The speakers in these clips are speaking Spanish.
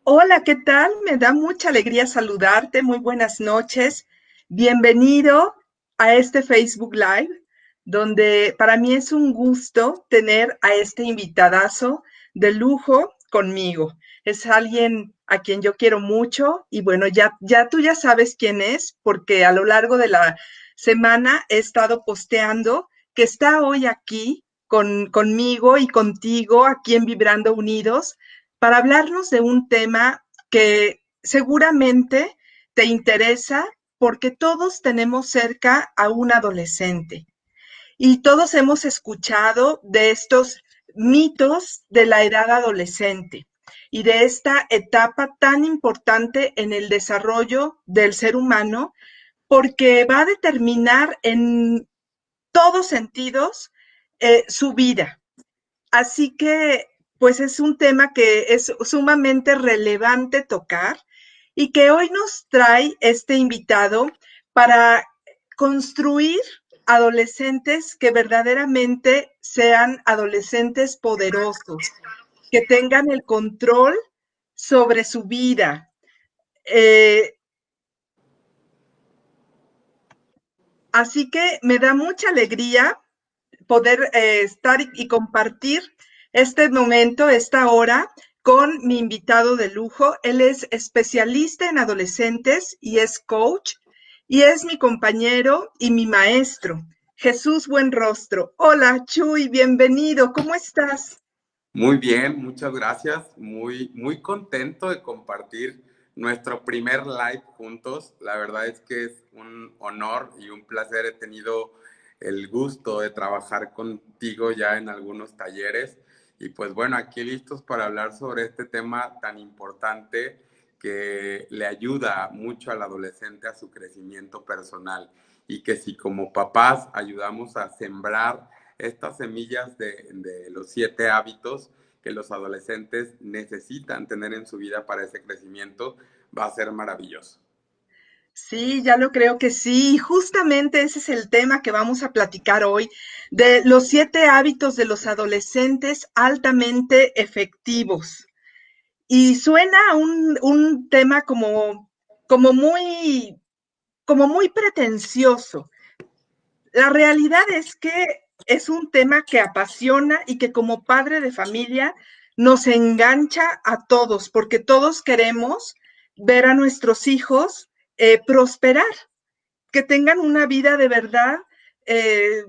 Hola, ¿qué tal? Me da mucha alegría saludarte. Muy buenas noches. Bienvenido a este Facebook Live, donde para mí es un gusto tener a este invitadazo de lujo conmigo. Es alguien a quien yo quiero mucho y bueno, ya tú ya sabes quién es, porque a lo largo de la semana he estado posteando que está hoy aquí conmigo y contigo, aquí en Vibrando Unidos para hablarnos de un tema que seguramente te interesa porque todos tenemos cerca a un adolescente y todos hemos escuchado de estos mitos de la edad adolescente y de esta etapa tan importante en el desarrollo del ser humano porque va a determinar en todos sentidos su vida. Así que, pues es un tema que es sumamente relevante tocar y que hoy nos trae este invitado para construir adolescentes que verdaderamente sean adolescentes poderosos, que tengan el control sobre su vida. Eh, Así que me da mucha alegría poder estar y compartir este momento, esta hora, con mi invitado de lujo. Él es especialista en adolescentes y es coach y es mi compañero y mi maestro, Jesús Buenrostro. Hola, Chuy, bienvenido. ¿Cómo estás? Muy bien, muchas gracias. Muy contento de compartir nuestro primer live juntos. La verdad es que es un honor y un placer. He tenido el gusto de trabajar contigo ya en algunos talleres. Y pues bueno, aquí listos para hablar sobre este tema tan importante que le ayuda mucho al adolescente a su crecimiento personal. Y que si como papás ayudamos a sembrar estas semillas de los 7 hábitos que los adolescentes necesitan tener en su vida para ese crecimiento, va a ser maravilloso. Sí, ya lo creo que sí. Justamente ese es el tema que vamos a platicar hoy, de los 7 hábitos de los adolescentes altamente efectivos. Y suena un tema como como muy pretencioso. La realidad es que es un tema que apasiona y que como padre de familia nos engancha a todos, porque todos queremos ver a nuestros hijos prosperar, que tengan una vida de verdad, eh,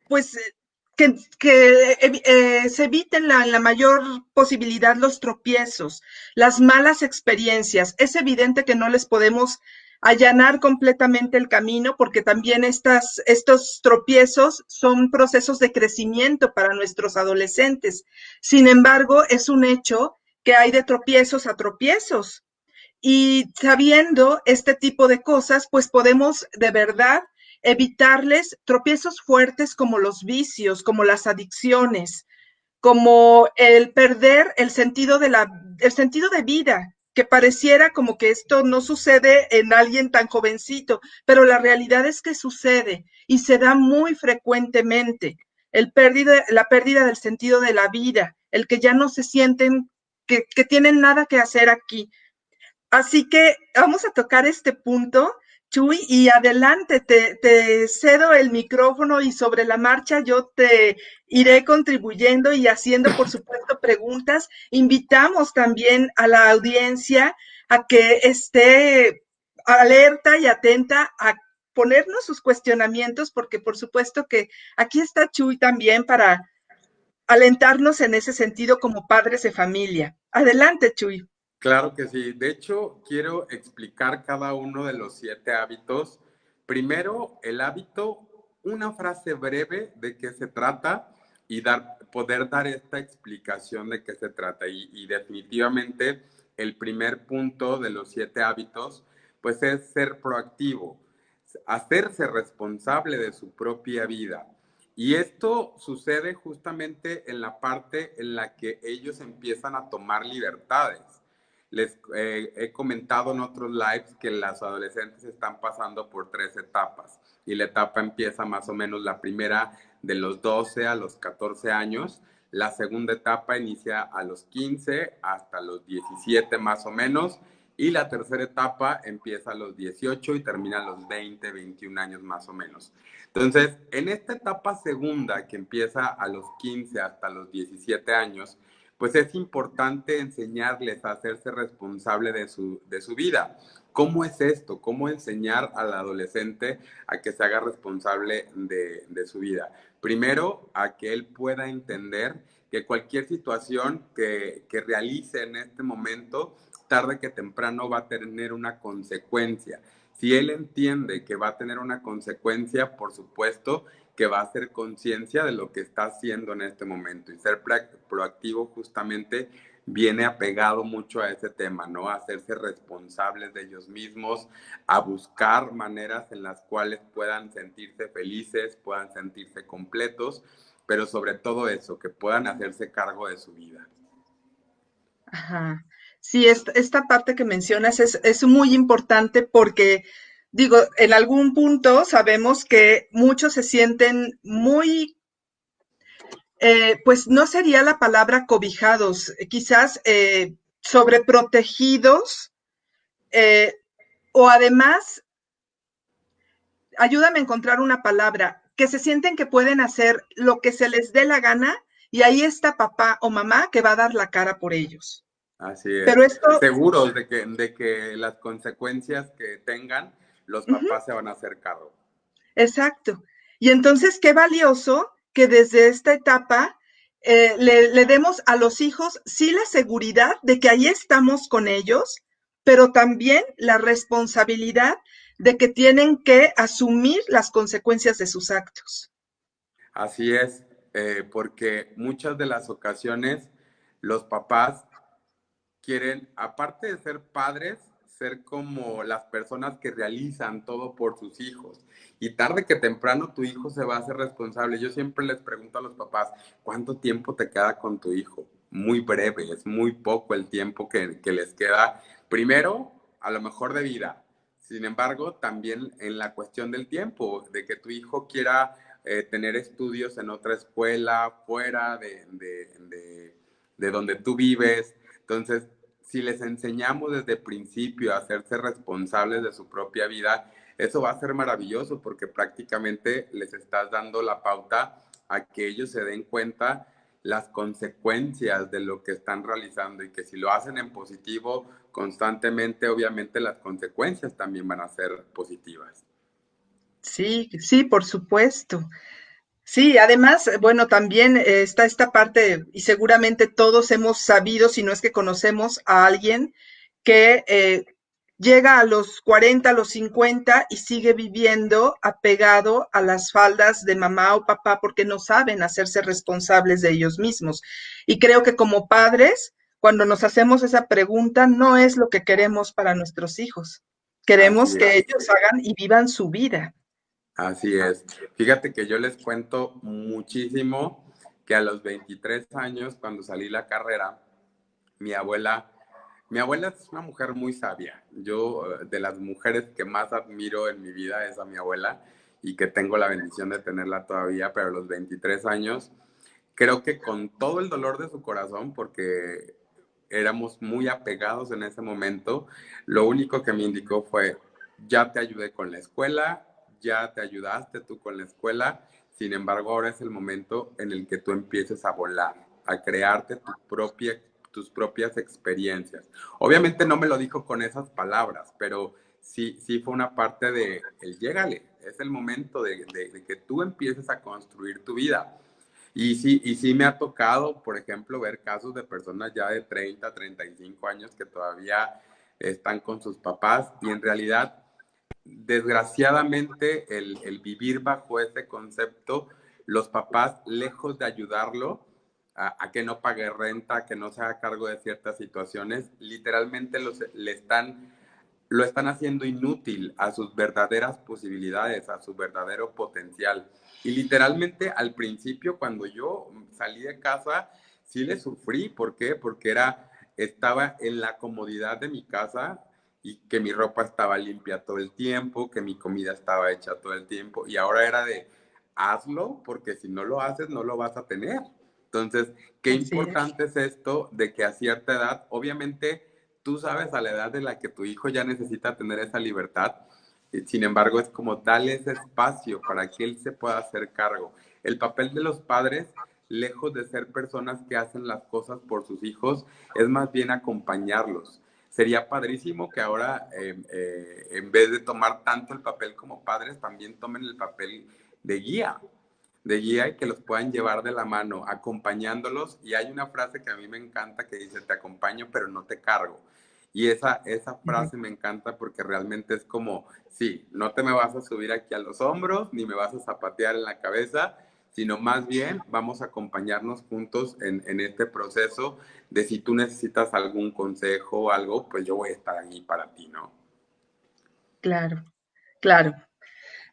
pues que se eviten la mayor posibilidad los tropiezos, las malas experiencias. Es evidente que no les podemos allanar completamente el camino porque también estos tropiezos son procesos de crecimiento para nuestros adolescentes. Sin embargo, es un hecho que hay de tropiezos a tropiezos. Y sabiendo este tipo de cosas, pues podemos de verdad evitarles tropiezos fuertes como los vicios, como las adicciones, como el perder el sentido de vida, que pareciera como que esto no sucede en alguien tan jovencito, pero la realidad es que sucede y se da muy frecuentemente. La pérdida del sentido de la vida, el que ya no se sienten que tienen nada que hacer aquí. Así que vamos a tocar este punto, Chuy, y adelante, te cedo el micrófono y sobre la marcha yo te iré contribuyendo y haciendo, por supuesto, preguntas. Invitamos también a la audiencia a que esté alerta y atenta a ponernos sus cuestionamientos, porque por supuesto que aquí está Chuy también para alentarnos en ese sentido como padres de familia. Adelante, Chuy. Claro que sí. De hecho, quiero explicar cada uno de los 7 hábitos. Primero, el hábito, una frase breve de qué se trata y poder dar esta explicación de qué se trata. Y definitivamente el primer punto de los 7 hábitos, pues es ser proactivo, hacerse responsable de su propia vida. Y esto sucede justamente en la parte en la que ellos empiezan a tomar libertades. Les he comentado en otros lives que las adolescentes están pasando por 3 etapas y la etapa empieza más o menos la primera de los 12 a los 14 años, La segunda etapa inicia a los 15 hasta los 17 más o menos. Y la tercera etapa empieza a los 18 y termina a los 20, 21 años más o menos. Entonces, en esta etapa segunda, que empieza a los 15 hasta los 17 años, pues es importante enseñarles a hacerse responsable de su vida. ¿Cómo es esto? ¿Cómo enseñar al adolescente a que se haga responsable de su vida? Primero, a que él pueda entender que cualquier situación que realice en este momento, tarde que temprano va a tener una consecuencia. Si él entiende que va a tener una consecuencia, por supuesto que va a hacer conciencia de lo que está haciendo en este momento, y ser proactivo justamente viene apegado mucho a ese tema, ¿no? A hacerse responsables de ellos mismos, a buscar maneras en las cuales puedan sentirse felices, puedan sentirse completos, pero sobre todo eso, que puedan hacerse cargo de su vida. Ajá. Sí, esta parte que mencionas es muy importante porque, digo, en algún punto sabemos que muchos se sienten muy, pues no sería la palabra cobijados, quizás sobreprotegidos, eh, o además, ayúdame a encontrar una palabra, que se sienten que pueden hacer lo que se les dé la gana y ahí está papá o mamá que va a dar la cara por ellos. Así es. Pero esto, Seguros de que las consecuencias que tengan, los ujú, papás se van a hacer cargo. exacto. Y entonces, qué valioso que desde esta etapa le demos a los hijos, sí, la seguridad de que ahí estamos con ellos, pero también la responsabilidad de que tienen que asumir las consecuencias de sus actos. Así es, porque muchas de las ocasiones los papás quieren, aparte de ser padres, ser como las personas que realizan todo por sus hijos. Y tarde que temprano tu hijo se va a hacer responsable. Yo siempre les pregunto a los papás, ¿cuánto tiempo te queda con tu hijo? Muy breve, es muy poco el tiempo que les queda. Primero, a lo mejor de vida. Sin embargo, también en la cuestión del tiempo, de que tu hijo quiera tener estudios en otra escuela, fuera de donde tú vives. Entonces, si les enseñamos desde el principio a hacerse responsables de su propia vida, eso va a ser maravilloso porque prácticamente les estás dando la pauta a que ellos se den cuenta las consecuencias de lo que están realizando, y que si lo hacen en positivo constantemente, obviamente las consecuencias también van a ser positivas. Sí, sí, por supuesto. Sí, además, bueno, también está esta parte, y seguramente todos hemos sabido, si no es que conocemos a alguien que llega a los 40, a los 50 y sigue viviendo apegado a las faldas de mamá o papá porque no saben hacerse responsables de ellos mismos. Y creo que como padres, cuando nos hacemos esa pregunta, no es lo que queremos para nuestros hijos. Queremos Así que es. ellos hagan y vivan su vida. Así es. Fíjate que yo les cuento muchísimo que a los 23 años, cuando salí la carrera, mi abuela, mi abuela es una mujer muy sabia. Yo, de las mujeres que más admiro en mi vida es a mi abuela, y que tengo la bendición de tenerla todavía, pero a los 23 años, creo que con todo el dolor de su corazón, porque éramos muy apegados en ese momento, lo único que me indicó fue: ya te ayudé con la escuela, ya te ayudaste tú con la escuela, sin embargo ahora es el momento en el que tú empieces a volar, a crearte tus propias experiencias. Obviamente no me lo dijo con esas palabras, pero sí, sí fue una parte de el llégale, es el momento de que tú empieces a construir tu vida. Y sí me ha tocado, por ejemplo, ver casos de personas ya de 30, 35 años que todavía están con sus papás, y en realidad, desgraciadamente, el vivir bajo ese concepto, los papás, lejos de ayudarlo a que no pague renta, a que no se haga cargo de ciertas situaciones, literalmente lo están haciendo inútil a sus verdaderas posibilidades, a su verdadero potencial. Y literalmente al principio, cuando yo salí de casa, sí le sufrí. ¿Por qué? Porque estaba en la comodidad de mi casa, y que mi ropa estaba limpia todo el tiempo, que mi comida estaba hecha todo el tiempo, y ahora era de hazlo, porque si no lo haces no lo vas a tener. Entonces, qué Así es. importante es esto de que a cierta edad, obviamente, tú sabes a la edad de la que tu hijo ya necesita tener esa libertad, sin embargo, es como darle ese espacio para que él se pueda hacer cargo. El papel de los padres, lejos de ser personas que hacen las cosas por sus hijos, es más bien acompañarlos. Sería padrísimo que ahora, en vez de tomar tanto el papel como padres, también tomen el papel de guía y que los puedan llevar de la mano, acompañándolos. Y hay una frase que a mí me encanta que dice, te acompaño, pero no te cargo. Y esa Ujú. frase me encanta porque realmente es como, sí, no te me vas a subir aquí a los hombros, ni me vas a zapatear en la cabeza, sino más bien vamos a acompañarnos juntos en este proceso de si tú necesitas algún consejo o algo, pues yo voy a estar ahí para ti, ¿no? Claro, claro.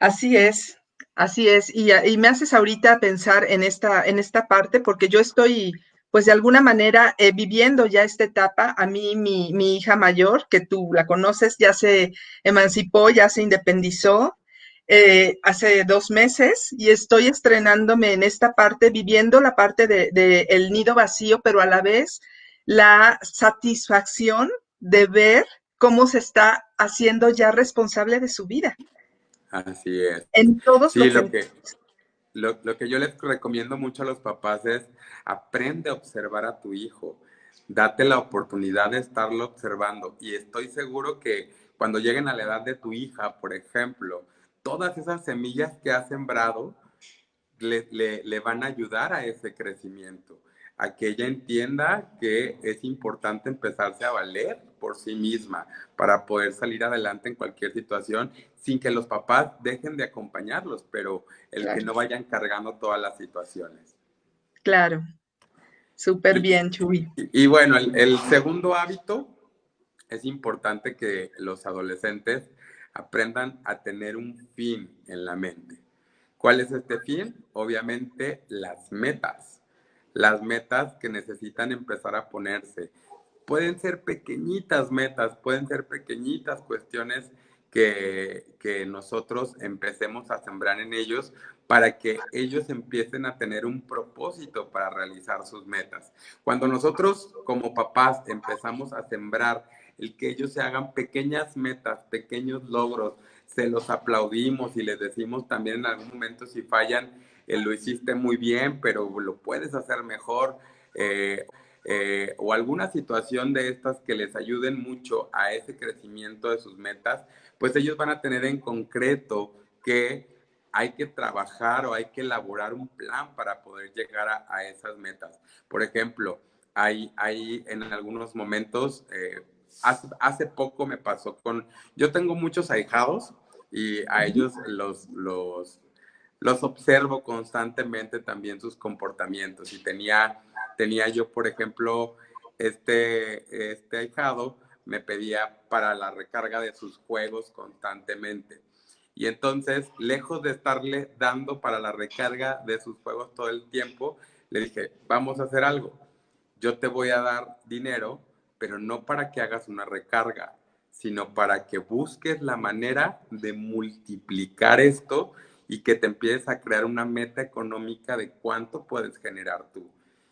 Así es, así es. Y me haces ahorita pensar en esta parte, porque yo estoy, pues de alguna manera, viviendo ya esta etapa. A mí, mi hija mayor, que tú la conoces, ya se emancipó, ya se independizó hace 2 meses y estoy estrenándome en esta parte, viviendo la parte de el nido vacío, pero a la vez la satisfacción de ver cómo se está haciendo ya responsable de su vida Así es. en todos Sí, los sentidos. lo que yo les recomiendo mucho a los papás es aprende a observar a tu hijo, date la oportunidad de estarlo observando y estoy seguro que cuando lleguen a la edad de tu hija, por ejemplo, todas esas semillas que has sembrado le van a ayudar a ese crecimiento, a que ella entienda que es importante empezarse a valer por sí misma para poder salir adelante en cualquier situación sin que los papás dejen de acompañarlos, pero el que Claro, no vayan cargando todas las situaciones. claro, súper Y, bien, Chuy. y bueno, el segundo hábito es importante que los adolescentes aprendan a tener un fin en la mente. ¿Cuál es este fin? Obviamente las metas que necesitan empezar a ponerse. Pueden ser pequeñitas metas, pueden ser pequeñitas cuestiones que nosotros empecemos a sembrar en ellos para que ellos empiecen a tener un propósito para realizar sus metas. Cuando nosotros como papás empezamos a sembrar el que ellos se hagan pequeñas metas, pequeños logros, se los aplaudimos y les decimos también en algún momento si fallan, lo hiciste muy bien, pero lo puedes hacer mejor. O alguna situación de estas que les ayuden mucho a ese crecimiento de sus metas, pues ellos van a tener en concreto que hay que trabajar o hay que elaborar un plan para poder llegar a esas metas. Por ejemplo, hay en algunos momentos, hace poco me pasó yo tengo muchos ahijados y a ellos los observo constantemente también sus comportamientos y tenía yo, por ejemplo, este ahijado me pedía para la recarga de sus juegos constantemente. Y entonces, lejos de estarle dando para la recarga de sus juegos todo el tiempo, le dije, vamos a hacer algo. Yo te voy a dar dinero, pero no para que hagas una recarga, sino para que busques la manera de multiplicar esto y que te empieces a crear una meta económica de cuánto puedes generar tú.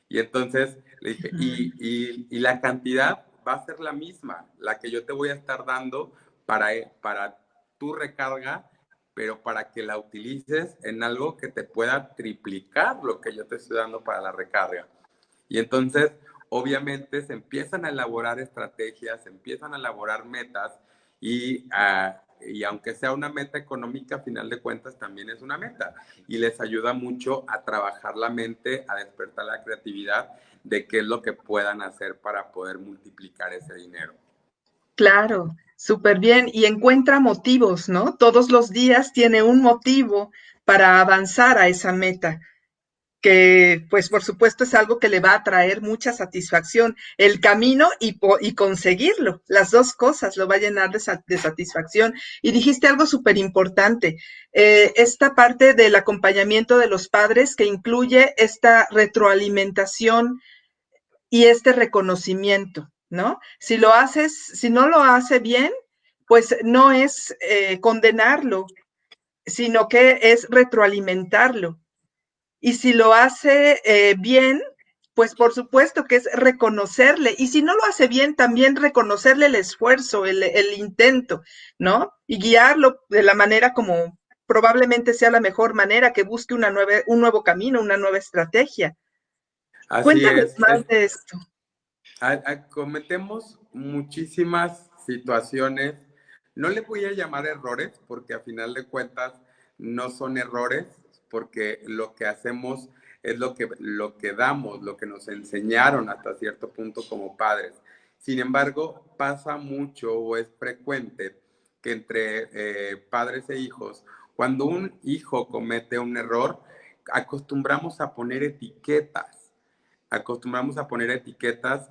Y entonces le dije, y la cantidad va a ser la misma, la que yo te voy a estar dando para tu recarga, pero para que la utilices en algo que te pueda triplicar lo que yo te estoy dando para la recarga. Y entonces, obviamente, se empiezan a elaborar estrategias, se empiezan a elaborar metas y aunque sea una meta económica, a final de cuentas también es una meta y les ayuda mucho a trabajar la mente, a despertar la creatividad de qué es lo que puedan hacer para poder multiplicar ese dinero. Claro, súper bien. Y encuentra motivos, ¿no? Todos los días tiene un motivo para avanzar a esa meta, que pues por supuesto es algo que le va a traer mucha satisfacción, el camino y conseguirlo, las dos cosas lo va a llenar de satisfacción. Y dijiste algo súper importante, esta parte del acompañamiento de los padres que incluye esta retroalimentación y este reconocimiento, ¿no? Si no lo hace bien, pues no es condenarlo, sino que es retroalimentarlo. Y si lo hace bien, Pues por supuesto que es reconocerle, y si no lo hace bien, también reconocerle el esfuerzo, el intento, ¿no? Y guiarlo de la manera como probablemente sea la mejor manera, que busque un nuevo camino, una nueva estrategia. Así Cuéntame es. más de esto. Cometemos muchísimas situaciones, no le voy a llamar errores, porque a final de cuentas no son errores, porque lo que hacemos es lo que damos, lo que nos enseñaron hasta cierto punto como padres. Sin embargo, pasa mucho o es frecuente que entre padres e hijos, cuando un hijo comete un error, acostumbramos a poner etiquetas,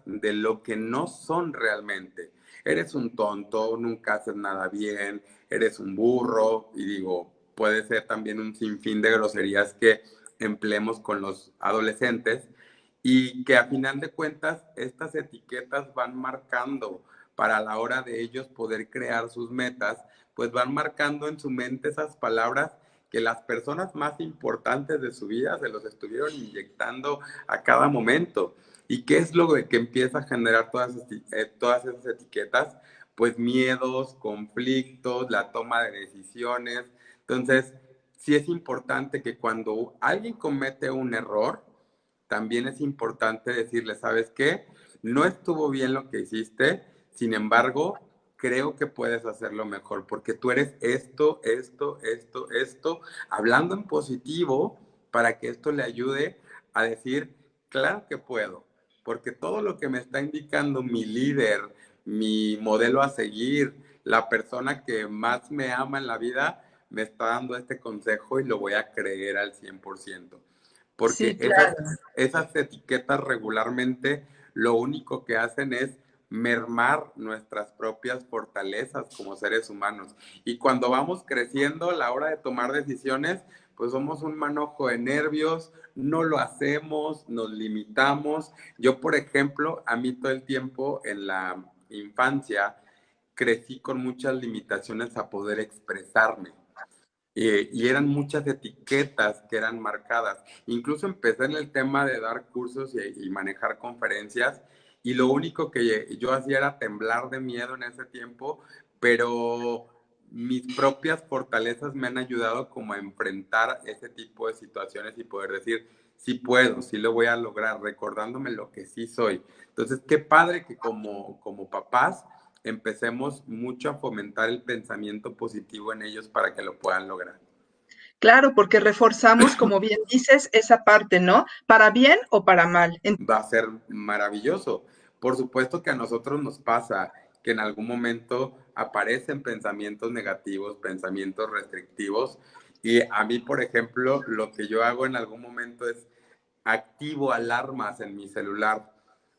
de lo que no son realmente. Eres un tonto, nunca haces nada bien, eres un burro, y digo, puede ser también un sinfín de groserías que empleemos con los adolescentes, y que a final de cuentas estas etiquetas van marcando para la hora de ellos poder crear sus metas, pues van marcando en su mente esas palabras que las personas más importantes de su vida se los estuvieron inyectando a cada momento. ¿Y qué es lo que empieza a generar todas esas etiquetas? Pues miedos, conflictos, la toma de decisiones. Entonces, sí es importante que cuando alguien comete un error, también es importante decirle, ¿sabes qué? No estuvo bien lo que hiciste, sin embargo, creo que puedes hacerlo mejor, porque tú eres esto, hablando en positivo para que esto le ayude a decir, claro que puedo, porque todo lo que me está indicando mi líder, mi modelo a seguir, la persona que más me ama en la vida, me está dando este consejo y lo voy a creer al 100%. Porque Sí, claro. esas etiquetas regularmente lo único que hacen es mermar nuestras propias fortalezas como seres humanos. Y cuando vamos creciendo, a la hora de tomar decisiones, pues somos un manojo de nervios, no lo hacemos, nos limitamos. Yo, por ejemplo, a mí todo el tiempo en la infancia crecí con muchas limitaciones a poder expresarme. Y eran muchas etiquetas que eran marcadas. Incluso empecé en el tema de dar cursos y manejar conferencias, y lo único que yo hacía era temblar de miedo en ese tiempo, pero mis propias fortalezas me han ayudado como a enfrentar ese tipo de situaciones y poder decir, sí puedo, sí lo voy a lograr, recordándome lo que sí soy. Entonces, qué padre que como papás empecemos mucho a fomentar el pensamiento positivo en ellos para que lo puedan lograr. Claro, porque reforzamos, como bien dices, esa parte, ¿no? Para bien o para mal. Va a ser maravilloso. Por supuesto que a nosotros nos pasa que en algún momento aparecen pensamientos negativos, pensamientos restrictivos, y a mí, por ejemplo, lo que yo hago en algún momento es activo alarmas en mi celular,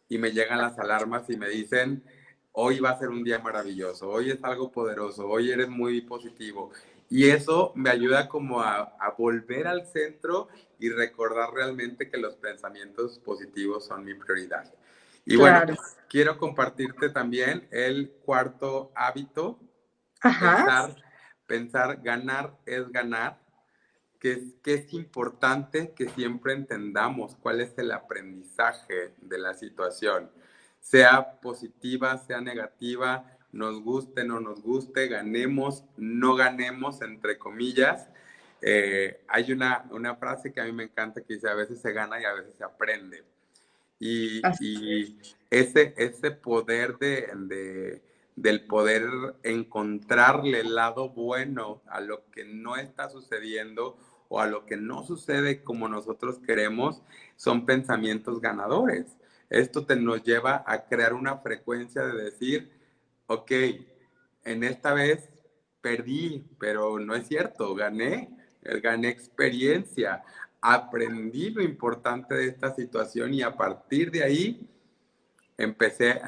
y me llegan las alarmas y me dicen, hoy va a ser un día maravilloso, hoy es algo poderoso, hoy eres muy positivo. Y eso me ayuda como a volver al centro y recordar realmente que los pensamientos positivos son mi prioridad. Y bueno, Claro. quiero compartirte también el cuarto hábito, Ajá. pensar ganar es ganar, que es importante que siempre entendamos cuál es el aprendizaje de la situación, sea positiva, sea negativa, nos guste, no nos guste, ganemos, no ganemos, entre comillas. Hay una frase que a mí me encanta que dice, a veces se gana y a veces se aprende. Así es. Y ese poder del poder encontrarle el lado bueno a lo que no está sucediendo o a lo que no sucede como nosotros queremos, son pensamientos ganadores. Esto nos lleva a crear una frecuencia de decir, ok, en esta vez perdí, pero no es cierto, gané experiencia, aprendí lo importante de esta situación, y a partir de ahí empecé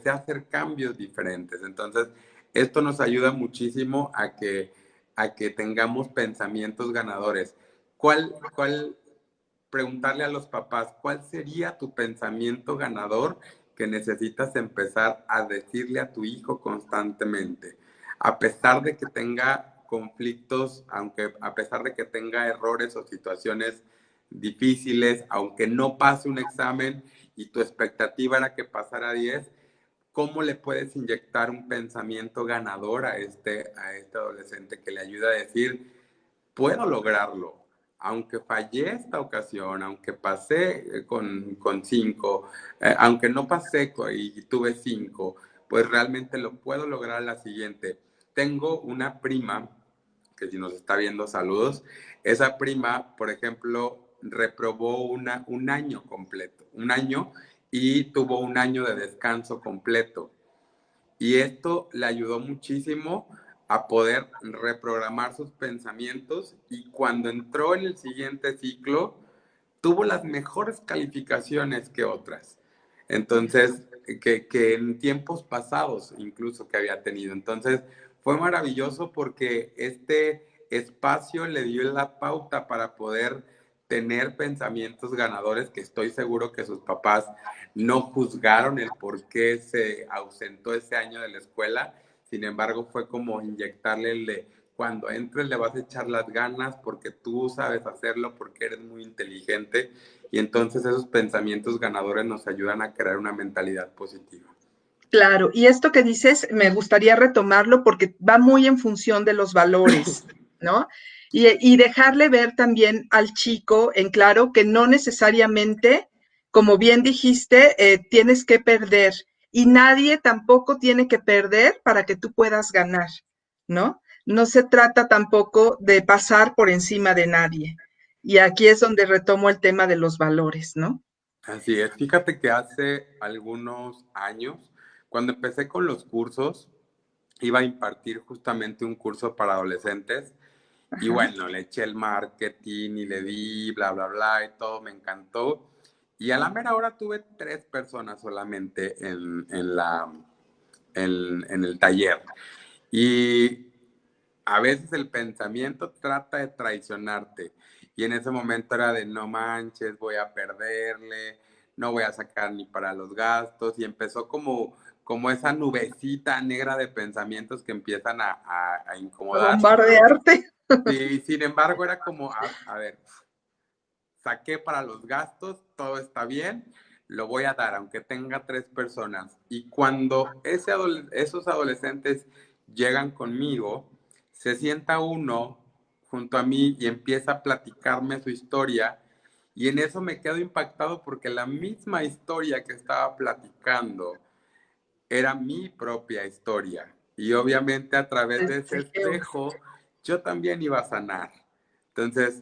a hacer cambios diferentes. Entonces, esto nos ayuda muchísimo a que tengamos pensamientos ganadores. ¿Cuál, preguntarle a los papás, cuál sería tu pensamiento ganador que necesitas empezar a decirle a tu hijo constantemente? A pesar de que tenga conflictos, aunque a pesar de que tenga errores o situaciones difíciles, aunque no pase un examen y tu expectativa era que pasara 10, ¿cómo le puedes inyectar un pensamiento ganador a este adolescente que le ayuda a decir, puedo lograrlo? Aunque fallé esta ocasión, aunque pasé con 5, aunque no pasé y tuve 5, pues realmente lo puedo lograr la siguiente. Tengo una prima, que si nos está viendo, saludos. Esa prima, por ejemplo, reprobó un año completo, un año, y tuvo un año de descanso completo. Y esto le ayudó muchísimo a poder reprogramar sus pensamientos, y cuando entró en el siguiente ciclo, tuvo las mejores calificaciones que otras. Entonces, que en tiempos pasados incluso que había tenido. Entonces, fue maravilloso porque este espacio le dio la pauta para poder tener pensamientos ganadores, que estoy seguro que sus papás no juzgaron el por qué se ausentó ese año de la escuela. Sin embargo, fue como inyectarle el de, cuando entres le vas a echar las ganas porque tú sabes hacerlo, porque eres muy inteligente, y entonces esos pensamientos ganadores nos ayudan a crear una mentalidad positiva. Claro, y esto que dices me gustaría retomarlo porque va muy en función de los valores, ¿no? Y dejarle ver también al chico en claro que no necesariamente, como bien dijiste, tienes que perder y nadie tampoco tiene que perder para que tú puedas ganar, ¿no? No se trata tampoco de pasar por encima de nadie. Y aquí es donde retomo el tema de los valores, ¿no? Así es, fíjate que hace algunos años, cuando empecé con los cursos, iba a impartir justamente un curso para adolescentes. Y Ajá. bueno, le eché el marketing y le di bla, bla, bla y todo, me encantó. Y a la mera hora tuve 3 personas solamente en el taller. Y a veces el pensamiento trata de traicionarte. Y en ese momento era de, no manches, voy a perderle, no voy a sacar ni para los gastos. Y empezó como esa nubecita negra de pensamientos que empiezan a A incomodar. bombardearte. Sí, sin embargo, era como, a ver, saqué para los gastos, todo está bien, lo voy a dar, aunque tenga 3 personas. Y cuando esos adolescentes llegan conmigo, se sienta uno junto a mí y empieza a platicarme su historia. Y en eso me quedo impactado porque la misma historia que estaba platicando era mi propia historia. Y obviamente a través de ese espejo yo también iba a sanar. Entonces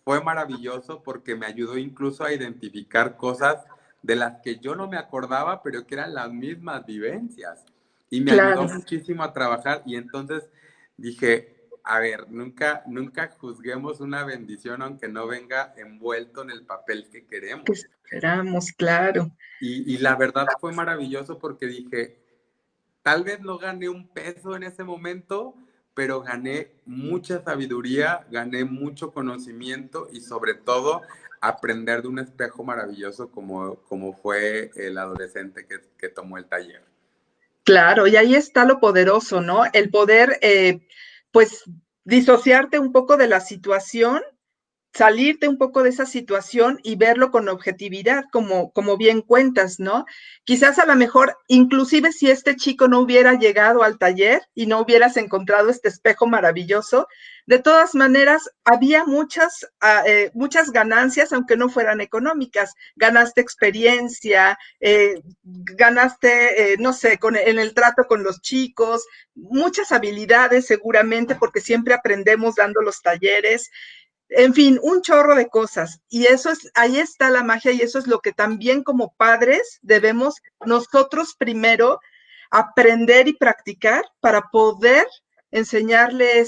fue maravilloso porque me ayudó incluso a identificar cosas de las que yo no me acordaba, pero que eran las mismas vivencias. Y me ayudó Claro, muchísimo a trabajar. Y entonces dije, a ver, nunca juzguemos una bendición aunque no venga envuelto en el papel que que queremos. esperamos, claro. Y la verdad fue maravilloso porque dije, tal vez no gané un peso en ese momento, pero gané mucha sabiduría, gané mucho conocimiento y sobre todo aprender de un espejo maravilloso como fue el adolescente que tomó el taller. Claro, y ahí está lo poderoso, ¿no? El poder, pues, disociarte un poco de la situación, salirte un poco de esa situación y verlo con objetividad, como bien cuentas, ¿no? Quizás a lo mejor, inclusive si este chico no hubiera llegado al taller y no hubieras encontrado este espejo maravilloso, de todas maneras, había muchas ganancias, aunque no fueran económicas. Ganaste experiencia, ganaste, no sé, en el trato con los chicos, muchas habilidades seguramente, porque siempre aprendemos dando los talleres, en fin, un chorro de cosas. Y eso es, ahí está la magia y eso es lo que también como padres debemos nosotros primero aprender y practicar para poder enseñarle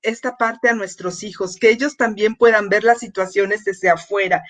esta parte a nuestros hijos, que ellos también puedan ver las situaciones desde afuera,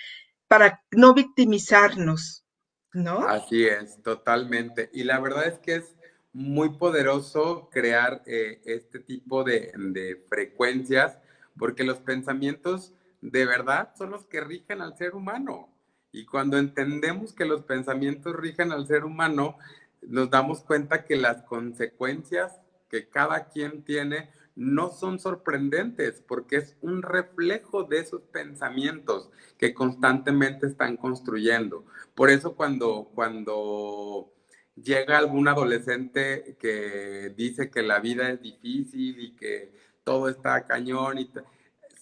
para no victimizarnos, ¿no? Así es, totalmente. Y la verdad es que es muy poderoso crear este tipo de frecuencias, porque los pensamientos de verdad son los que rigen al ser humano. Y cuando entendemos que los pensamientos rigen al ser humano, nos damos cuenta que las consecuencias que cada quien tiene no son sorprendentes porque es un reflejo de esos pensamientos que constantemente están construyendo. Por eso cuando llega algún adolescente que dice que la vida es difícil y que todo está cañón,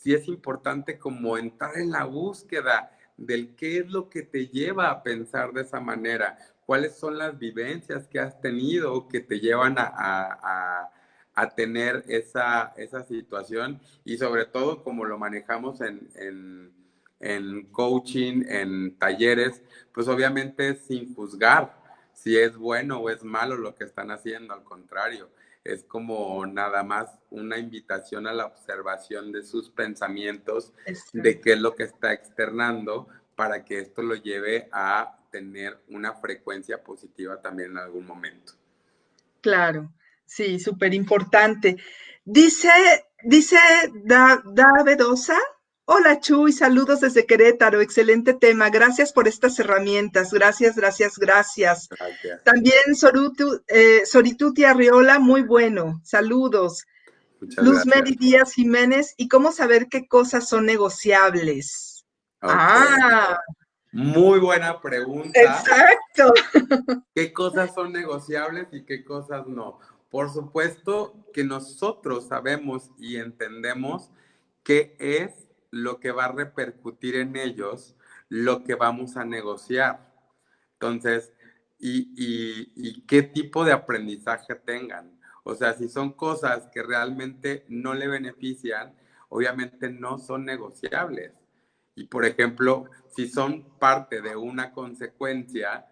sí es importante como entrar en la búsqueda del qué es lo que te lleva a pensar de esa manera, cuáles son las vivencias que has tenido que te llevan a tener esa situación y sobre todo como lo manejamos en coaching, en talleres, pues obviamente sin juzgar si es bueno o es malo lo que están haciendo, al contrario, es como nada más una invitación a la observación de sus pensamientos, de Exacto. qué es lo que está externando para que esto lo lleve a tener una frecuencia positiva también en algún momento. Claro, sí, súper importante. Dice, dice Davedosa, hola Chuy, saludos desde Querétaro, excelente tema, gracias por estas herramientas, gracias, gracias, gracias. Gracias. También Sorituti Arriola, muy bueno, saludos. Muchas Luz gracias. Mary Díaz Jiménez, ¿y cómo saber qué cosas son negociables? Ok. Ah, Muy buena pregunta. exacto. ¿Qué cosas son negociables y qué cosas no? Por supuesto que nosotros sabemos y entendemos qué es lo que va a repercutir en ellos, lo que vamos a negociar. Entonces, y qué tipo de aprendizaje tengan. O sea, si son cosas que realmente no le benefician, obviamente no son negociables. Y por ejemplo, si son parte de una consecuencia,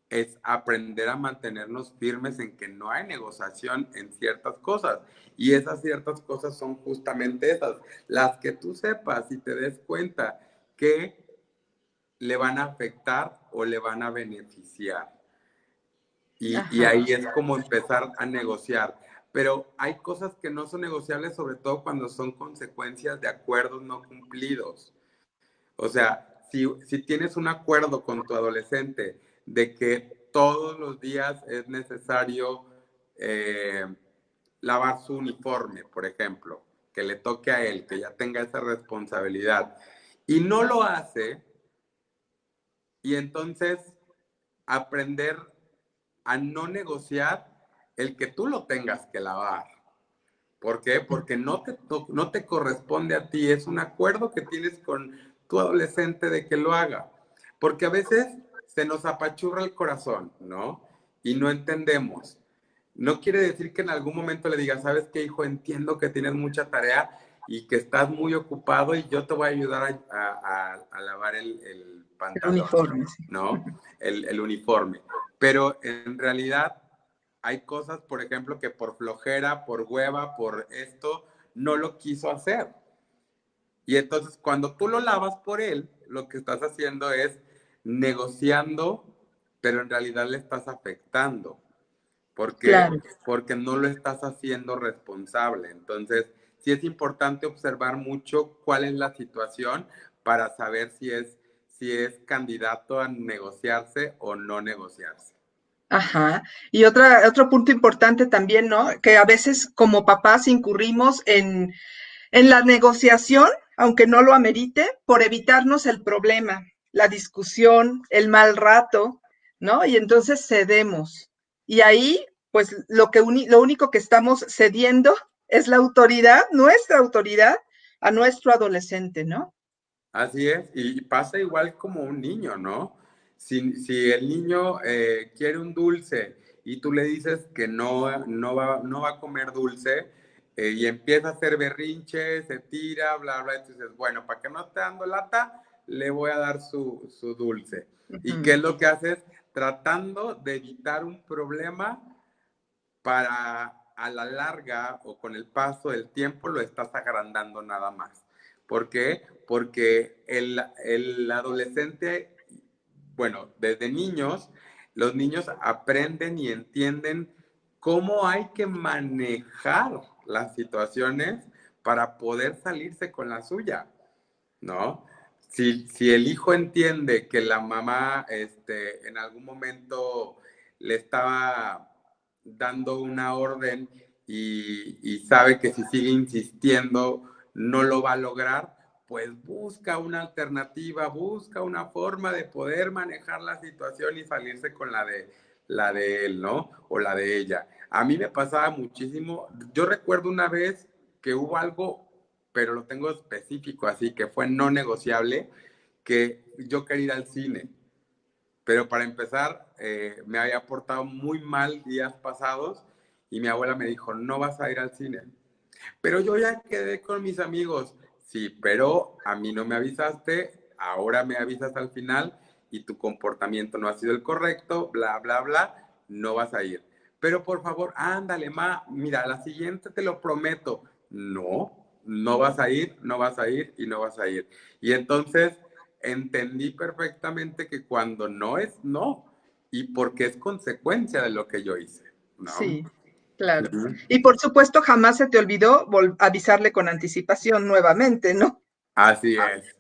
es aprender a mantenernos firmes en que no hay negociación en ciertas cosas. Y esas ciertas cosas son justamente esas, las que tú sepas y te des cuenta que le van a afectar o le van a beneficiar. Y Ajá, ahí es como empezar a negociar. Pero hay cosas que no son negociables, sobre todo cuando son consecuencias de acuerdos no cumplidos. O sea, si tienes un acuerdo con tu adolescente de que todos los días es necesario eh, lavar su uniforme, por ejemplo, que le toque a él, que ya tenga esa responsabilidad, y no lo hace, y entonces aprender a no negociar el que tú lo tengas que lavar. ¿Por qué? Porque no te corresponde a ti, es un acuerdo que tienes con tu adolescente de que lo haga. Porque a veces se nos apachurra el corazón, ¿no? Y no entendemos. No quiere decir que en algún momento le digas, ¿sabes qué, hijo? Entiendo que tienes mucha tarea y que estás muy ocupado y yo te voy a ayudar a lavar el el pantalón, uniforme, sí. ¿no? El uniforme. Pero en realidad hay cosas, por ejemplo, que por flojera, por hueva, por esto, no lo quiso hacer. Y entonces cuando tú lo lavas por él, lo que estás haciendo es negociando, pero en realidad le estás afectando. ¿Por qué? Claro. Porque no lo estás haciendo responsable. Entonces, sí es importante observar mucho cuál es la situación para saber si es candidato a negociarse o no negociarse. Ajá. Y otro punto importante también, ¿no? Que a veces como papás incurrimos en la negociación, aunque no lo amerite, por evitarnos el problema, la discusión, el mal rato, ¿no? Y entonces cedemos. Y ahí, pues lo único que estamos cediendo es la autoridad, nuestra autoridad, a nuestro adolescente, ¿no? Así es, y pasa igual como un niño, ¿no? Si el niño quiere un dulce y tú le dices que no va a comer dulce y empieza a hacer berrinche, se tira, bla, bla, entonces, bueno, para que no esté dando lata, le voy a dar su dulce. ¿Y qué Ujú. es lo que haces? Tratando de evitar un problema para a la larga o con el paso del tiempo lo estás agrandando nada más. ¿Por qué? Porque el adolescente, bueno, desde niños, los niños aprenden y entienden cómo hay que manejar las situaciones para poder salirse con la suya, ¿no? Si el hijo entiende que la mamá en algún momento le estaba dando una orden y sabe que si sigue insistiendo no lo va a lograr, pues busca una alternativa, busca una forma de poder manejar la situación y salirse con la de él, ¿no? O la de ella. A mí me pasaba muchísimo. Yo recuerdo una vez que hubo algo, pero lo tengo específico, así que fue no negociable, que yo quería ir al cine. Pero para empezar, me había portado muy mal días pasados y mi abuela me dijo, no vas a ir al cine. Pero yo ya quedé con mis amigos. Sí, pero a mí no me avisaste, ahora me avisas al final y tu comportamiento no ha sido el correcto, bla, bla, bla, no vas a ir. Pero por favor, ándale, ma, mira, la siguiente te lo prometo. No, no vas a ir, no vas a ir y no vas a ir. Y entonces entendí perfectamente que cuando no es no, y porque es consecuencia de lo que yo hice, ¿no? Sí, claro. Ujú. Y por supuesto, jamás se te olvidó avisarle con anticipación nuevamente, ¿no? Así es,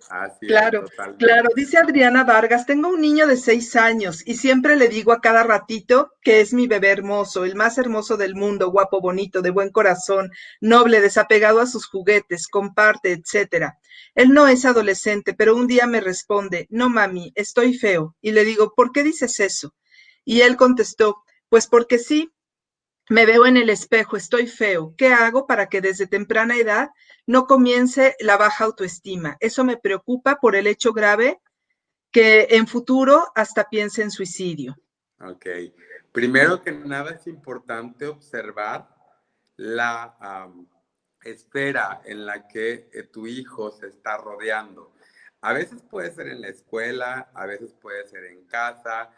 Claro, claro. totalmente. Dice Adriana Vargas, tengo un niño de 6 años y siempre le digo a cada ratito que es mi bebé hermoso, el más hermoso del mundo, guapo, bonito, de buen corazón, noble, desapegado a sus juguetes, comparte, etcétera. Él no es adolescente, pero un día me responde, no mami, estoy feo. Y le digo, ¿por qué dices eso? Y él contestó, pues porque sí, me veo en el espejo, estoy feo. ¿Qué hago para que desde temprana edad no comience la baja autoestima? Eso me preocupa por el hecho grave que en futuro hasta piense en suicidio. Ok. Primero que nada es importante observar la esfera en la que tu hijo se está rodeando. A veces puede ser en la escuela, a veces puede ser en casa,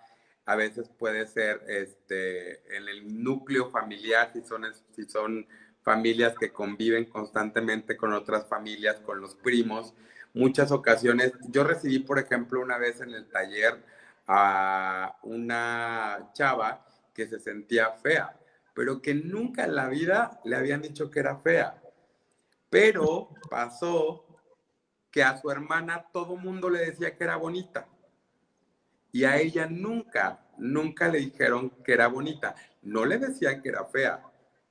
a veces puede ser en el núcleo familiar, si son familias que conviven constantemente con otras familias, con los primos. Muchas ocasiones, yo recibí, por ejemplo, una vez en el taller a una chava que se sentía fea, pero que nunca en la vida le habían dicho que era fea. Pero pasó que a su hermana todo mundo le decía que era bonita y a ella nunca le dijeron que era bonita. No le decían que era fea,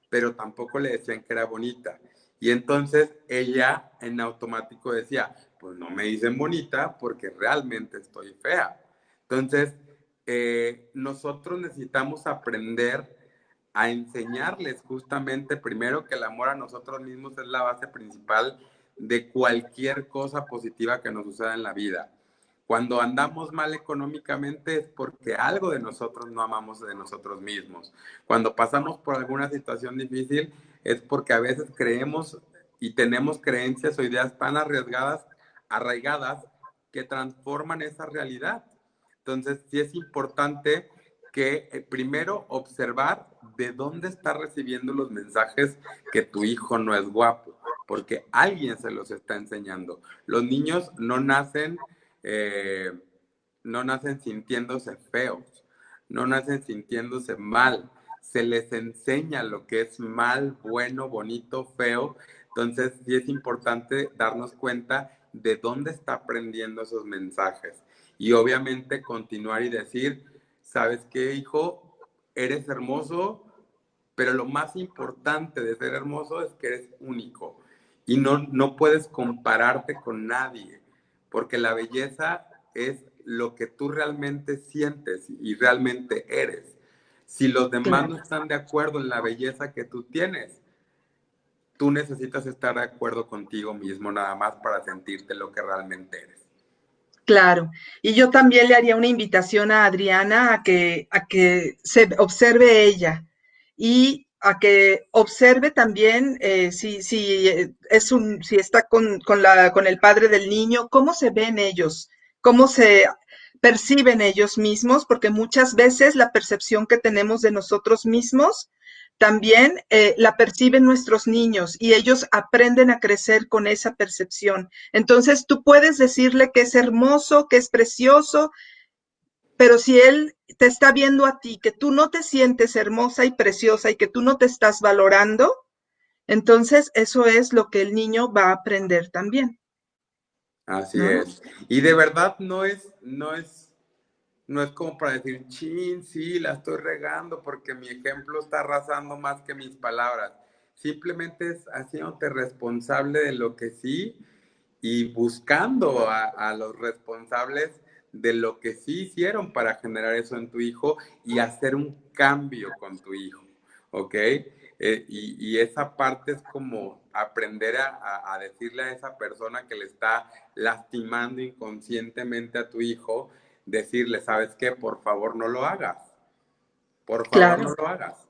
pero tampoco le decían que era bonita. Y entonces ella en automático decía, pues no me dicen bonita porque realmente estoy fea. Entonces, nosotros necesitamos aprender a enseñarles justamente primero que el amor a nosotros mismos es la base principal de cualquier cosa positiva que nos suceda en la vida. Cuando andamos mal económicamente es porque algo de nosotros no amamos de nosotros mismos. Cuando pasamos por alguna situación difícil es porque a veces creemos y tenemos creencias o ideas tan arriesgadas, arraigadas, que transforman esa realidad. Entonces, sí es importante que primero observar de dónde está recibiendo los mensajes que tu hijo no es guapo, porque alguien se los está enseñando. Los niños eh, no nacen sintiéndose feos, no nacen sintiéndose mal. Se les enseña lo que es mal, bueno, bonito, feo. Entonces, sí es importante darnos cuenta de dónde está aprendiendo esos mensajes. Y obviamente continuar y decir, ¿sabes qué, hijo? Eres hermoso, pero lo más importante de ser hermoso es que eres único y no puedes compararte con nadie, porque la belleza es lo que tú realmente sientes y realmente eres. Si los demás Claro. no están de acuerdo en la belleza que tú tienes, tú necesitas estar de acuerdo contigo mismo nada más para sentirte lo que realmente eres. Claro, y yo también le haría una invitación a Adriana a que se observe ella y a que observe también si está con el padre del niño, cómo se ven ellos, cómo se perciben ellos mismos, porque muchas veces la percepción que tenemos de nosotros mismos también la perciben nuestros niños y ellos aprenden a crecer con esa percepción. Entonces tú puedes decirle que es hermoso, que es precioso, pero si él te está viendo a ti, que tú no te sientes hermosa y preciosa y que tú no te estás valorando, entonces eso es lo que el niño va a aprender también, Así ¿no? es. Y de verdad no es como para decir, chin, sí, la estoy regando porque mi ejemplo está arrasando más que mis palabras. simplemente es haciéndote responsable de lo que sí y buscando a los responsables de lo que sí hicieron para generar eso en tu hijo y hacer un cambio con tu hijo, ¿ok? Y esa parte es como aprender a decirle a esa persona que le está lastimando inconscientemente a tu hijo, decirle, ¿sabes qué? Por favor, no lo hagas. Por favor, Claro, no lo hagas.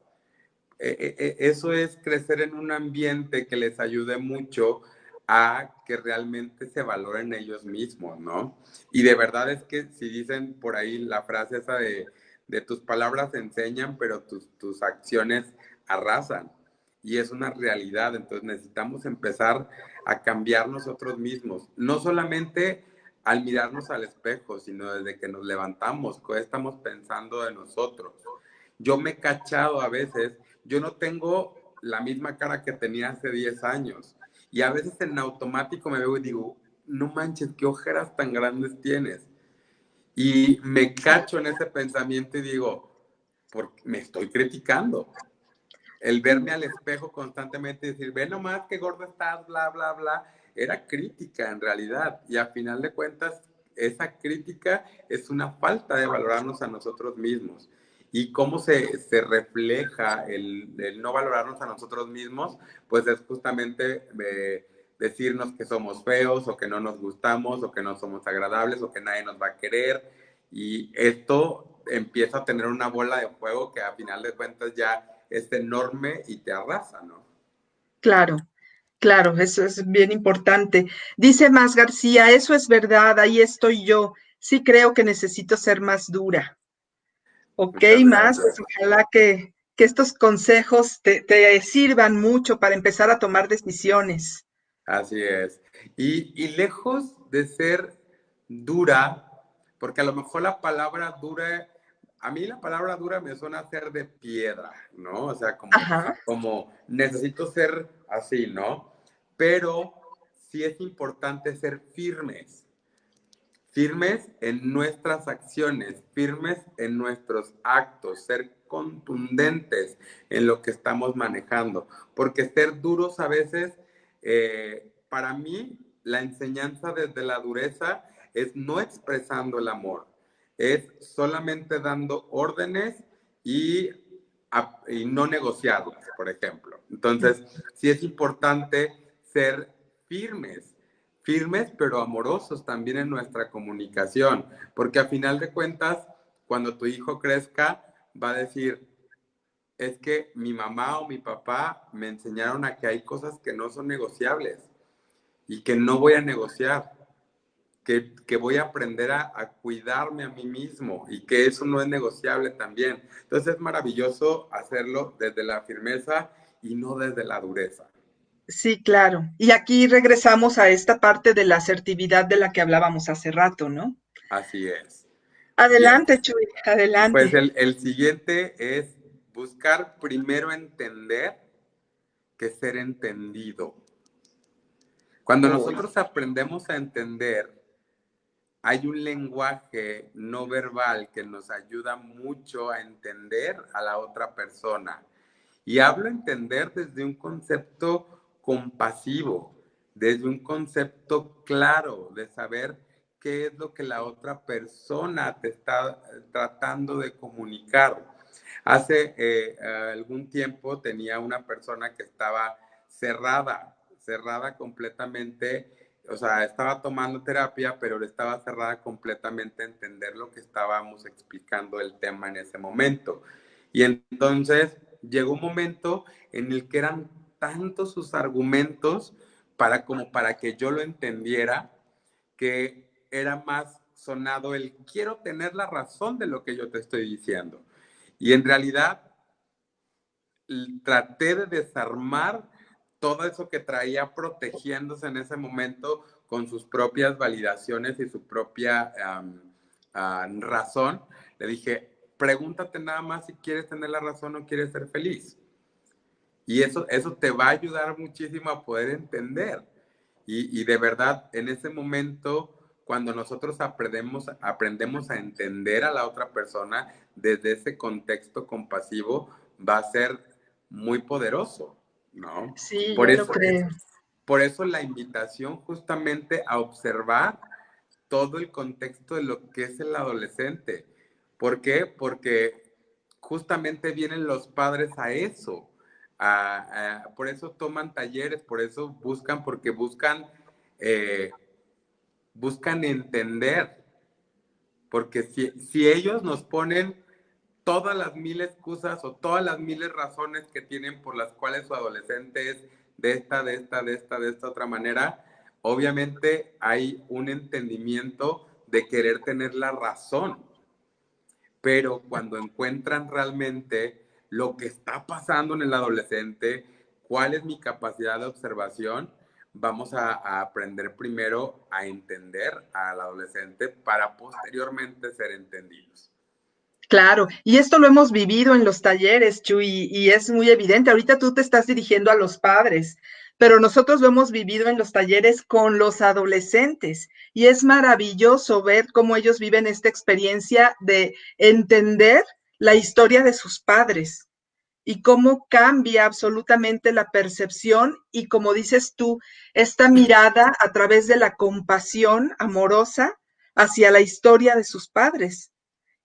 Eso es crecer en un ambiente que les ayude mucho a que realmente se valoren ellos mismos, ¿no? Y de verdad es que si dicen por ahí la frase esa de tus palabras enseñan, pero tus acciones arrasan. Y es una realidad, entonces necesitamos empezar a cambiar nosotros mismos, no solamente al mirarnos al espejo, sino desde que nos levantamos, qué estamos pensando de nosotros. Yo me he cachado a veces, yo no tengo la misma cara que tenía hace 10 años. Y a veces en automático me veo y digo, no manches, qué ojeras tan grandes tienes. Y me cacho en ese pensamiento y digo, porque me estoy criticando. El verme al espejo constantemente y decir, ve nomás qué gordo estás, bla, bla, bla, era crítica en realidad. Y a final de cuentas, esa crítica es una falta de valorarnos a nosotros mismos. ¿Y cómo se refleja el no valorarnos a nosotros mismos? Pues es justamente decirnos que somos feos o que no nos gustamos o que no somos agradables o que nadie nos va a querer. Y esto empieza a tener una bola de fuego que a final de cuentas ya es enorme y te arrasa, ¿no? claro, claro, eso es bien importante. Dice Más García, eso es verdad, ahí estoy yo. Sí creo que necesito ser más dura. Ok, Muchas Más, pues gracias. ojalá que estos consejos te sirvan mucho para empezar a tomar decisiones. Así es. Y lejos de ser dura, porque a lo mejor la palabra dura, a mí la palabra dura me suena a ser de piedra, ¿no? O sea, Ajá, como necesito ser así, ¿no? Pero sí es importante ser firmes. Firmes en nuestras acciones, firmes en nuestros actos, ser contundentes en lo que estamos manejando, porque ser duros a veces, para mí, la enseñanza desde la dureza es no expresando el amor, es solamente dando órdenes y, y no negociarlas, por ejemplo. Entonces, sí es importante ser firmes, firmes pero amorosos también en nuestra comunicación, porque a final de cuentas, cuando tu hijo crezca, va a decir, es que mi mamá o mi papá me enseñaron a que hay cosas que no son negociables y que no voy a negociar, que voy a aprender a cuidarme a mí mismo y que eso no es negociable también. Entonces es maravilloso hacerlo desde la firmeza y no desde la dureza. sí, claro. Y aquí regresamos a esta parte de la asertividad de la que hablábamos hace rato, ¿no? Así es. Bien. Adelante, Chuy, Pues adelante. el siguiente es buscar primero entender que ser entendido. Cuando Uy, nosotros aprendemos a entender, hay un lenguaje no verbal que nos ayuda mucho a entender a la otra persona. Y hablo entender desde un concepto compasivo, desde un concepto claro de saber qué es lo que la otra persona te está tratando de comunicar. Hace algún tiempo tenía una persona que estaba cerrada completamente, o sea, estaba tomando terapia, pero estaba cerrada completamente a entender lo que estábamos explicando el tema en ese momento. Y entonces llegó un momento en el que eran tantos sus argumentos como para que yo lo entendiera, que era más sonado el quiero tener la razón de lo que yo te estoy diciendo. Y en realidad traté de desarmar todo eso que traía protegiéndose en ese momento con sus propias validaciones y su propia razón. Le dije, pregúntate nada más si quieres tener la razón o quieres ser feliz. Y eso te va a ayudar muchísimo a poder entender. Y de verdad, en ese momento, cuando nosotros aprendemos a entender a la otra persona desde ese contexto compasivo, va a ser muy poderoso. ¿no? Sí, Por ya lo eso, creo. por eso la invitación justamente a observar todo el contexto de lo que es el adolescente. ¿Por qué? Porque justamente vienen los padres a eso. Por eso toman talleres, por eso buscan, porque eh, buscan entender. Porque si ellos nos ponen todas las mil excusas o todas las miles razones que tienen por las cuales su adolescente es de esta otra manera, obviamente hay un entendimiento de querer tener la razón, pero cuando encuentran realmente lo que está pasando en el adolescente, cuál es mi capacidad de observación, vamos a aprender primero a entender al adolescente para posteriormente ser entendidos. Claro, y esto lo hemos vivido en los talleres, Chuy, y es muy evidente. Ahorita tú te estás dirigiendo a los padres, pero nosotros lo hemos vivido en los talleres con los adolescentes y es maravilloso ver cómo ellos viven esta experiencia de entender la historia de sus padres y cómo cambia absolutamente la percepción y, como dices tú, esta mirada a través de la compasión amorosa hacia la historia de sus padres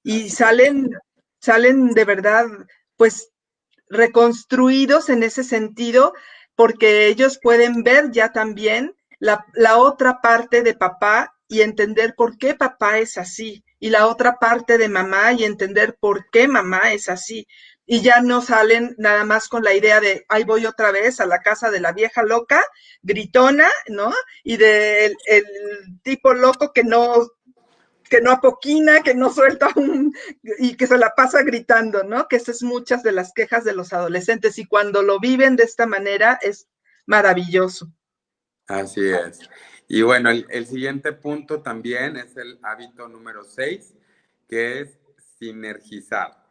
y Así es. salen de verdad, pues, reconstruidos en ese sentido, porque ellos pueden ver ya también la otra parte de papá y entender por qué papá es así, y la otra parte de mamá y entender por qué mamá es así. Y ya no salen nada más con la idea de, ahí voy otra vez a la casa de la vieja loca, gritona, ¿no? Y del el tipo loco que no apoquina, que no suelta y que se la pasa gritando, ¿no? Que esas es muchas de las quejas de los adolescentes y cuando lo viven de esta manera es maravilloso. Así es. Y bueno, el siguiente punto también es el hábito número 6, que es sinergizar,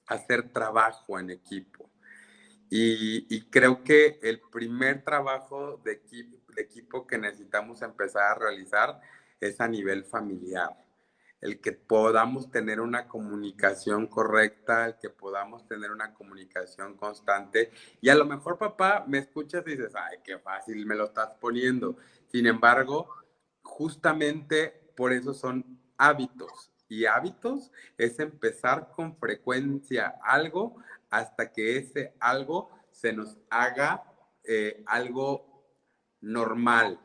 hacer trabajo en equipo. Y creo que el primer trabajo de equipo que necesitamos empezar a realizar es a nivel familiar. El que podamos tener una comunicación correcta, el que podamos tener una comunicación constante. Y a lo mejor, papá, me escuchas y dices, ay, qué fácil me lo estás poniendo. Sin embargo, justamente por eso son hábitos. Y hábitos es empezar con frecuencia algo hasta que ese algo se nos haga algo normal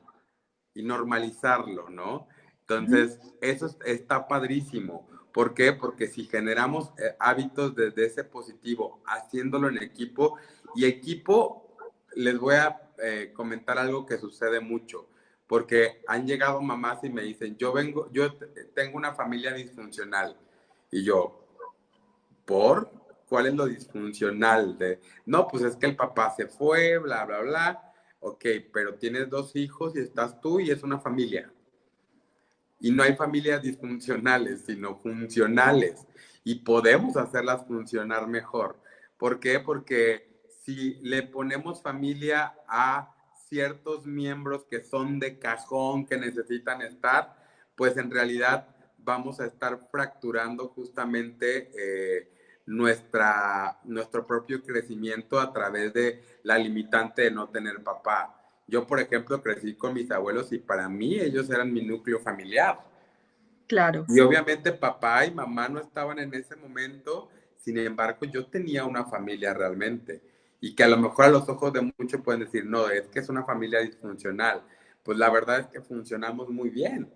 y normalizarlo, ¿no? Entonces, eso está padrísimo. ¿Por qué? Porque si generamos hábitos desde ese positivo, haciéndolo en equipo, y equipo, les voy a comentar algo que sucede mucho, porque han llegado mamás y me dicen, yo tengo una familia disfuncional, y yo, ¿por? ¿Cuál es lo disfuncional? No, pues es que el papá se fue, bla, bla, bla. Ok, pero tienes dos hijos y estás tú y es una familia. Y no hay familias disfuncionales, sino funcionales. Y podemos hacerlas funcionar mejor. ¿Por qué? Porque si le ponemos familia a ciertos miembros que son de cajón, que necesitan estar, pues en realidad vamos a estar fracturando justamente nuestro propio crecimiento a través de la limitante de no tener papá. Yo, por ejemplo, crecí con mis abuelos y para mí ellos eran mi núcleo familiar. Claro, Y obviamente papá y mamá no estaban en ese momento, sin embargo yo tenía una familia realmente. Y que a lo mejor a los ojos de muchos pueden decir, no, es que es una familia disfuncional. Pues la verdad es que funcionamos muy bien.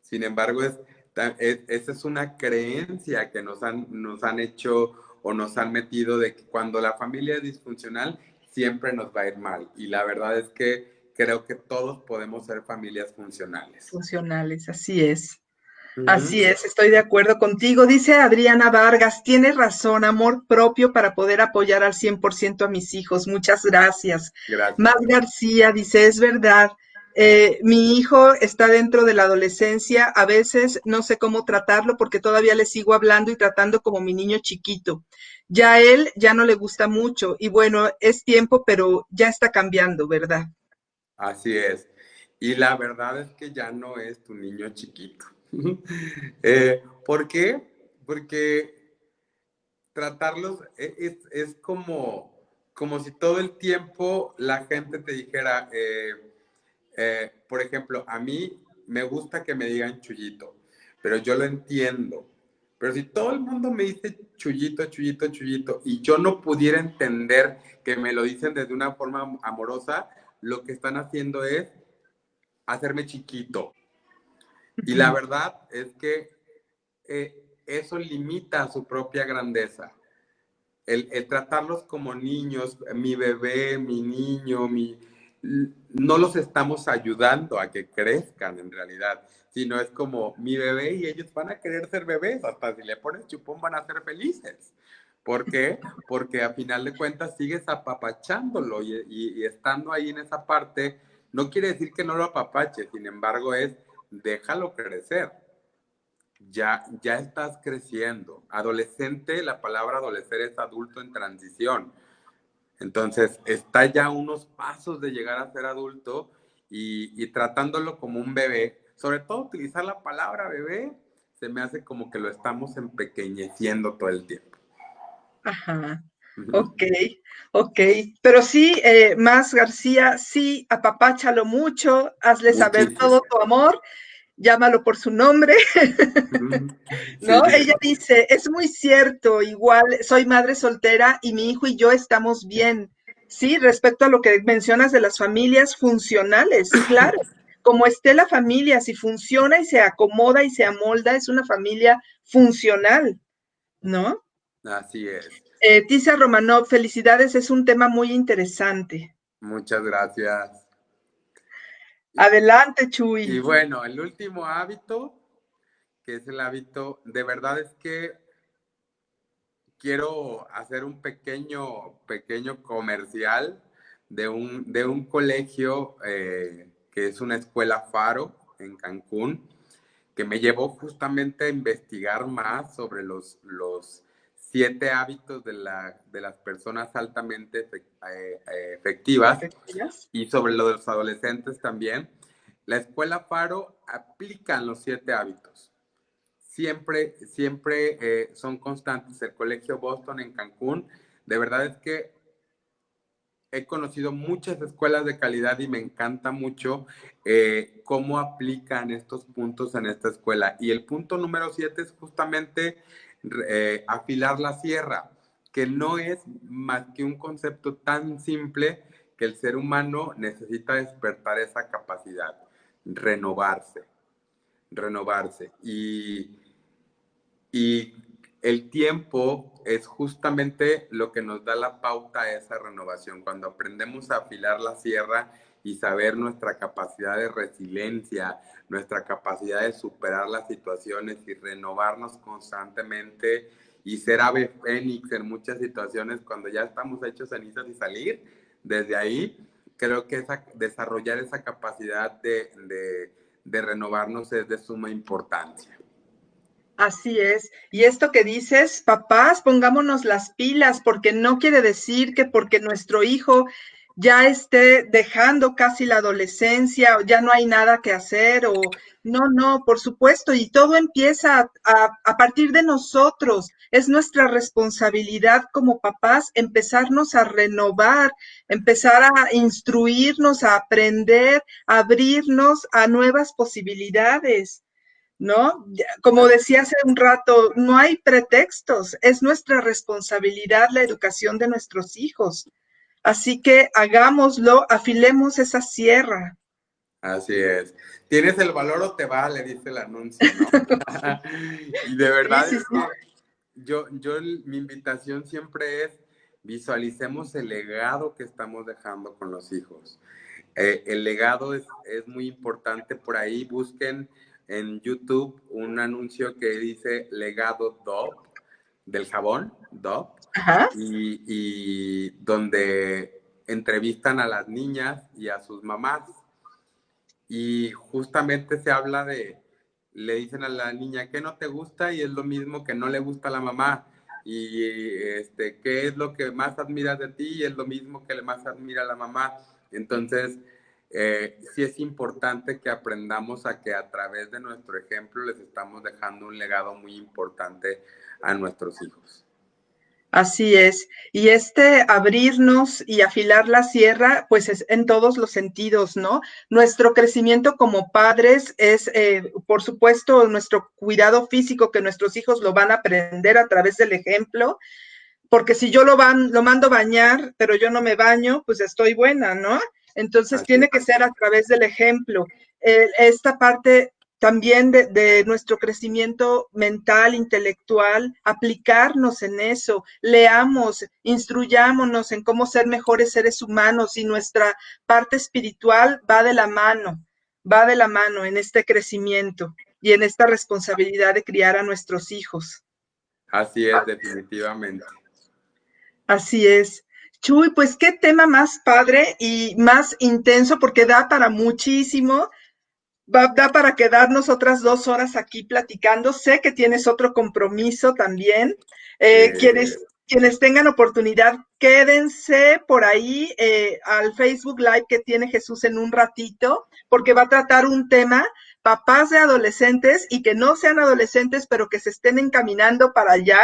Sin embargo, esa es una creencia que nos han hecho o nos han metido de que cuando la familia es disfuncional, siempre nos va a ir mal. Y la verdad es que creo que todos podemos ser familias funcionales. funcionales, así es. Ujú. Así es, estoy de acuerdo contigo. Dice Adriana Vargas, tienes razón, amor propio para poder apoyar al 100% a mis hijos. Muchas gracias. Mar Gracias. García dice, es verdad, mi hijo está dentro de la adolescencia, a veces no sé cómo tratarlo porque todavía le sigo hablando y tratando como mi niño chiquito. Ya a él ya no le gusta mucho y bueno, es tiempo, pero ya está cambiando, ¿verdad? Así es. Y la verdad es que ya no es tu niño chiquito. ¿Por qué? Porque tratarlos es como si todo el tiempo la gente te dijera, por ejemplo, a mí me gusta que me digan Chuyito, pero yo lo entiendo. Pero si todo el mundo me dice Chuyito, Chuyito, Chuyito, y yo no pudiera entender que me lo dicen desde una forma amorosa, lo que están haciendo es hacerme chiquito. Y la verdad es que eso limita su propia grandeza. El tratarlos como niños, mi bebé, mi niño, no los estamos ayudando a que crezcan en realidad, sino es como mi bebé y ellos van a querer ser bebés, hasta si le pones chupón van a ser felices. ¿Por qué? Porque a final de cuentas sigues apapachándolo y estando ahí en esa parte, no quiere decir que no lo apapache, sin embargo es déjalo crecer. Ya estás creciendo. Adolescente, la palabra adolecer es adulto en transición. Entonces, está ya unos pasos de llegar a ser adulto y tratándolo como un bebé. Sobre todo utilizar la palabra bebé, se me hace como que lo estamos empequeñeciendo todo el tiempo. Ajá. Ujú. Ok, ok. Pero sí, Más García, sí, apapáchalo mucho, hazle saber Muchísimo. todo tu amor, llámalo por su nombre, Ujú. ¿no? Sí, Ella dice, es muy cierto, igual soy madre soltera y mi hijo y yo estamos bien. Sí, respecto a lo que mencionas de las familias funcionales, claro. Como esté la familia, si funciona y se acomoda y se amolda, es una familia funcional, ¿no? así es. Tisa Romanov, felicidades, es un tema muy interesante. Muchas gracias. Adelante, Y Chuy. bueno, el último hábito, que es el hábito, de verdad es que quiero hacer un pequeño comercial de un colegio que es una escuela Faro en Cancún, que me llevó justamente a investigar más sobre los 7 hábitos de las personas altamente efectivas ¿Efectivas? y sobre lo de los adolescentes también. La escuela Faro aplica los 7 hábitos. Siempre son constantes. El Colegio Boston en Cancún, de verdad es que he conocido muchas escuelas de calidad y me encanta mucho cómo aplican estos puntos en esta escuela. Y el punto número 7 es justamente afilar la sierra, que no es más que un concepto tan simple que el ser humano necesita despertar esa capacidad, renovarse, renovarse. Y el tiempo es justamente lo que nos da la pauta a esa renovación. Cuando aprendemos a afilar la sierra y saber nuestra capacidad de resiliencia, nuestra capacidad de superar las situaciones y renovarnos constantemente y ser ave fénix en muchas situaciones cuando ya estamos hechos cenizas y salir, desde ahí creo que desarrollar esa capacidad de renovarnos es de suma importancia. Así es. Y esto que dices, papás, pongámonos las pilas, porque no quiere decir que porque nuestro hijo ya esté dejando casi la adolescencia o ya no hay nada que hacer o no, no, por supuesto, y todo empieza a partir de nosotros. Es nuestra responsabilidad como papás empezarnos a renovar, empezar a instruirnos, a aprender, a abrirnos a nuevas posibilidades. ¿No? Como decía hace un rato, no hay pretextos, es nuestra responsabilidad la educación de nuestros hijos. Así que hagámoslo, afilemos esa sierra. Así es. ¿Tienes el valor o te vale? Dice el anuncio, ¿no? Y de Sí, verdad sí, es sí. que mi invitación siempre es visualicemos el legado que estamos dejando con los hijos. El legado es muy importante. Por ahí busquen en YouTube un anuncio que dice legado Dove, del jabón Dove, Ajá. y donde entrevistan a las niñas y a sus mamás. Y justamente se habla le dicen a la niña, ¿qué no te gusta? Y es lo mismo que no le gusta a la mamá. Y ¿qué es lo que más admiras de ti? Y es lo mismo que le más admira a la mamá. Entonces, sí es importante que aprendamos a que a través de nuestro ejemplo les estamos dejando un legado muy importante a nuestros hijos. Así es. Y este abrirnos y afilar la sierra, pues es en todos los sentidos, ¿no? Nuestro crecimiento como padres es, por supuesto, nuestro cuidado físico, que nuestros hijos lo van a aprender a través del ejemplo, porque si yo lo mando bañar, pero yo no me baño, pues estoy buena, ¿no? Entonces Así es. tiene que ser a través del ejemplo. Esta parte también de nuestro crecimiento mental, intelectual, aplicarnos en eso, leamos, instruyámonos en cómo ser mejores seres humanos y nuestra parte espiritual va de la mano en este crecimiento y en esta responsabilidad de criar a nuestros hijos. Así es, definitivamente. Así es. Chuy, pues qué tema más padre y más intenso, porque da para muchísimo, da para quedarnos otras 2 horas aquí platicando. Sé que tienes otro compromiso también. Quienes tengan oportunidad, quédense por ahí al Facebook Live que tiene Jesús en un ratito, porque va a tratar un tema, papás de adolescentes y que no sean adolescentes, pero que se estén encaminando para allá.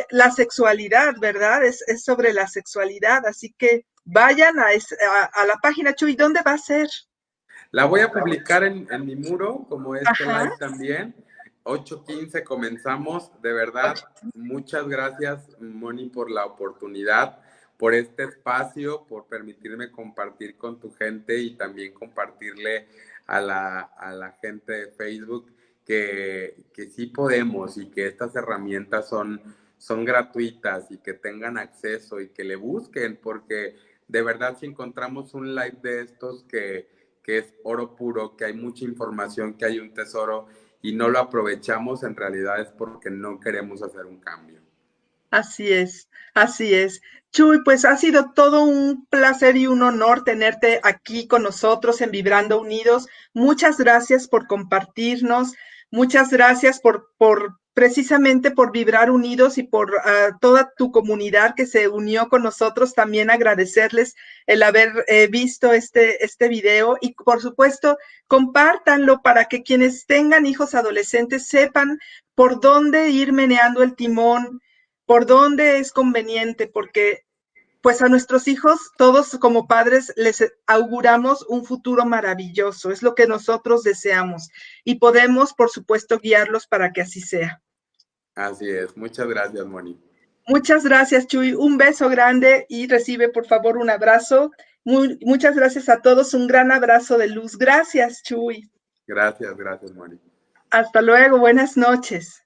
La sexualidad, ¿verdad? Es sobre la sexualidad, así que vayan a la página, Chuy, ¿dónde va a ser? La voy a publicar en mi muro, como este Ajá. live también. 8:15 comenzamos. De verdad, muchas gracias, Moni, por la oportunidad, por este espacio, por permitirme compartir con tu gente y también compartirle a la gente de Facebook que sí podemos y que estas herramientas son gratuitas y que tengan acceso y que le busquen, porque de verdad si encontramos un live de estos que es oro puro, que hay mucha información, que hay un tesoro y no lo aprovechamos, en realidad es porque no queremos hacer un cambio. Así es, así es. Chuy, pues ha sido todo un placer y un honor tenerte aquí con nosotros en Vibrando Unidos. Muchas gracias por compartirnos, muchas gracias por precisamente por vibrar unidos y por toda tu comunidad que se unió con nosotros. También agradecerles el haber visto este video y por supuesto compártanlo para que quienes tengan hijos adolescentes sepan por dónde ir meneando el timón, por dónde es conveniente, porque pues a nuestros hijos, todos como padres, les auguramos un futuro maravilloso, es lo que nosotros deseamos y podemos, por supuesto, guiarlos para que así sea. Así es, muchas gracias, Moni. Muchas gracias, Chuy, un beso grande y recibe por favor un abrazo. Muchas gracias a todos, un gran abrazo de luz. Gracias, Chuy. Gracias, Moni. Hasta luego, buenas noches.